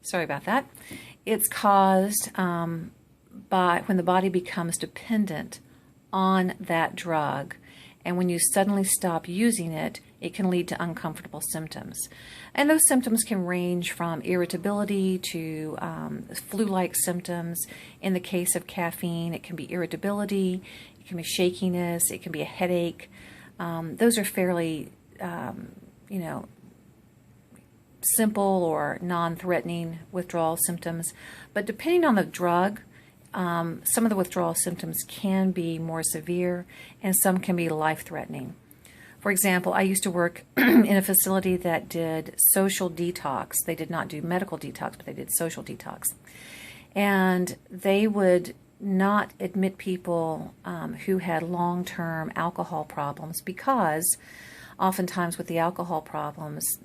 Sorry about that. It's caused by when the body becomes dependent on that drug. And when you suddenly stop using it, it can lead to uncomfortable symptoms. And those symptoms can range from irritability to flu-like symptoms. In the case of caffeine, it can be irritability, it can be shakiness, it can be a headache. Those are fairly, simple or non-threatening withdrawal symptoms. But depending on the drug, some of the withdrawal symptoms can be more severe and some can be life-threatening. For example, I used to work in a facility that did social detox. They did not do medical detox, but they did social detox. And they would not admit people who had long-term alcohol problems because oftentimes with the alcohol problems,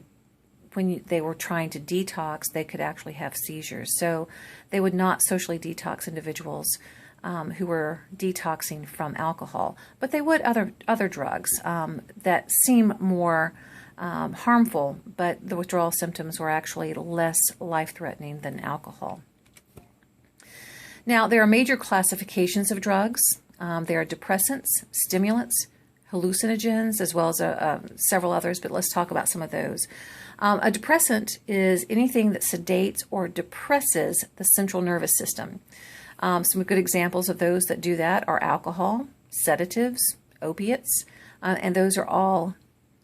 when they were trying to detox, they could actually have seizures. So they would not socially detox individuals who were detoxing from alcohol, but they would other drugs that seem more harmful, but the withdrawal symptoms were actually less life-threatening than alcohol. Now, there are major classifications of drugs. There are depressants, stimulants, hallucinogens, as well as several others, but let's talk about some of those. A depressant is anything that sedates or depresses the central nervous system. Some good examples of those that do that are alcohol, sedatives, opiates, and those are all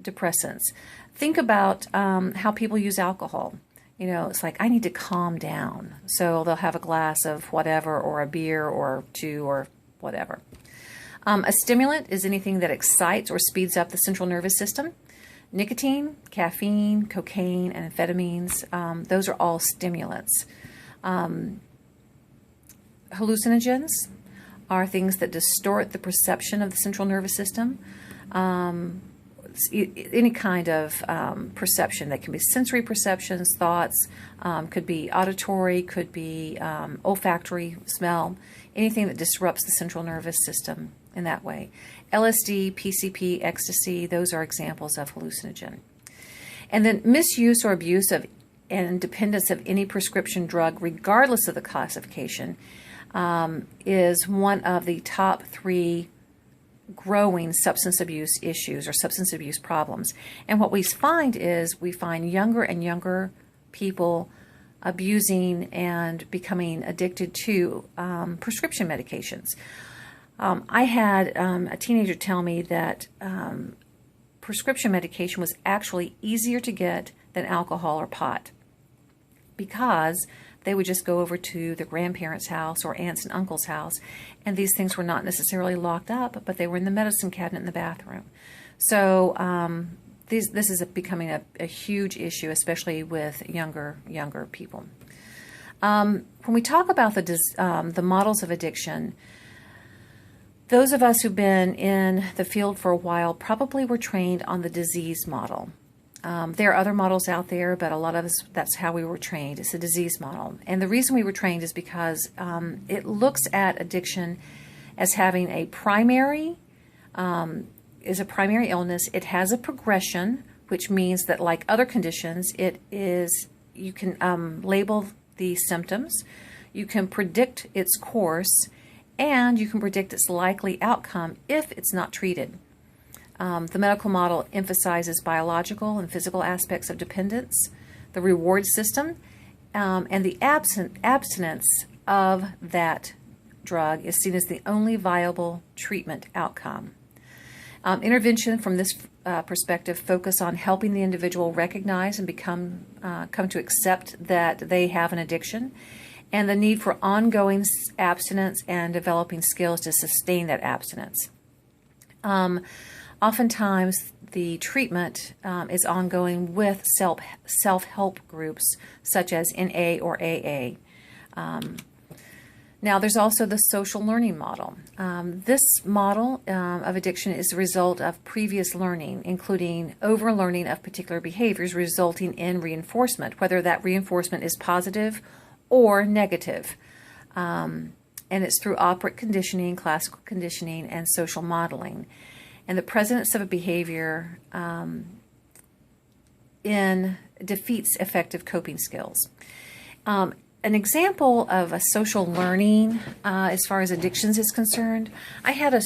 depressants. Think about how people use alcohol. It's like, I need to calm down. So they'll have a glass of whatever, or a beer or two, or whatever. A stimulant is anything that excites or speeds up the central nervous system. Nicotine, caffeine, cocaine, and amphetamines, those are all stimulants. Hallucinogens are things that distort the perception of the central nervous system. Any kind of perception that can be sensory perceptions, thoughts, could be auditory, could be olfactory, smell, anything that disrupts the central nervous system in that way. LSD, PCP, ecstasy, those are examples of hallucinogen. And then misuse or abuse of and dependence of any prescription drug, regardless of the classification, is one of the top 3 growing substance abuse issues or substance abuse problems. And what we find is we find younger and younger people abusing and becoming addicted to prescription medications. I had a teenager tell me that prescription medication was actually easier to get than alcohol or pot because they would just go over to their grandparents' house or aunts and uncles' house, and these things were not necessarily locked up, but they were in the medicine cabinet in the bathroom. So this is becoming a huge issue, especially with younger people. When we talk about the models of addiction, those of us who've been in the field for a while probably were trained on the disease model. There are other models out there, but a lot of us, that's how we were trained. It's a disease model. And the reason we were trained is because it looks at addiction as having a primary illness. It has a progression, which means that like other conditions, you can label the symptoms, you can predict its course, and you can predict its likely outcome if it's not treated. The medical model emphasizes biological and physical aspects of dependence, the reward system, and the abstinence of that drug is seen as the only viable treatment outcome. Intervention from this perspective focus on helping the individual recognize and come to accept that they have an addiction, and the need for ongoing abstinence and developing skills to sustain that abstinence. Oftentimes, the treatment is ongoing with self-help groups such as NA or AA. Now, there's also the social learning model. This model of addiction is the result of previous learning, including overlearning of particular behaviors resulting in reinforcement, whether that reinforcement is positive or negative. And it's through operant conditioning, classical conditioning, and social modeling. And the presence of a behavior defeats effective coping skills. An example of a social learning as far as addictions is concerned, I had a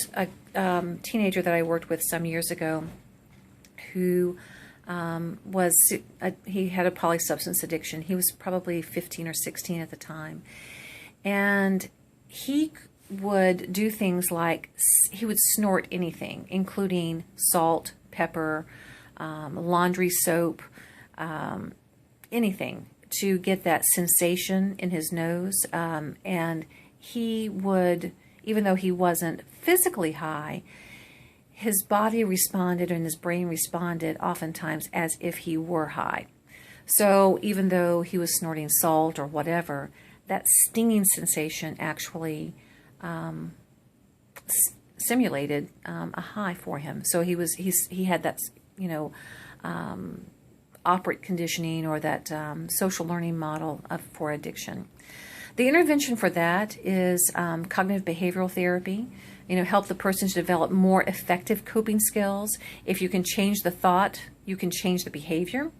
teenager that I worked with some years ago who he had a polysubstance addiction. He was probably 15 or 16 at the time. And he would do things like he would snort anything, including salt, pepper, laundry soap, anything, to get that sensation in his nose. And he would, even though he wasn't physically high, his body responded and his brain responded oftentimes as if he were high. So even though he was snorting salt or whatever, that stinging sensation actually simulated a high for him. So he had that, operant conditioning, or that social learning model for addiction. The intervention for that is cognitive behavioral therapy. Help the person to develop more effective coping skills. If you can change the thought, you can change the behavior.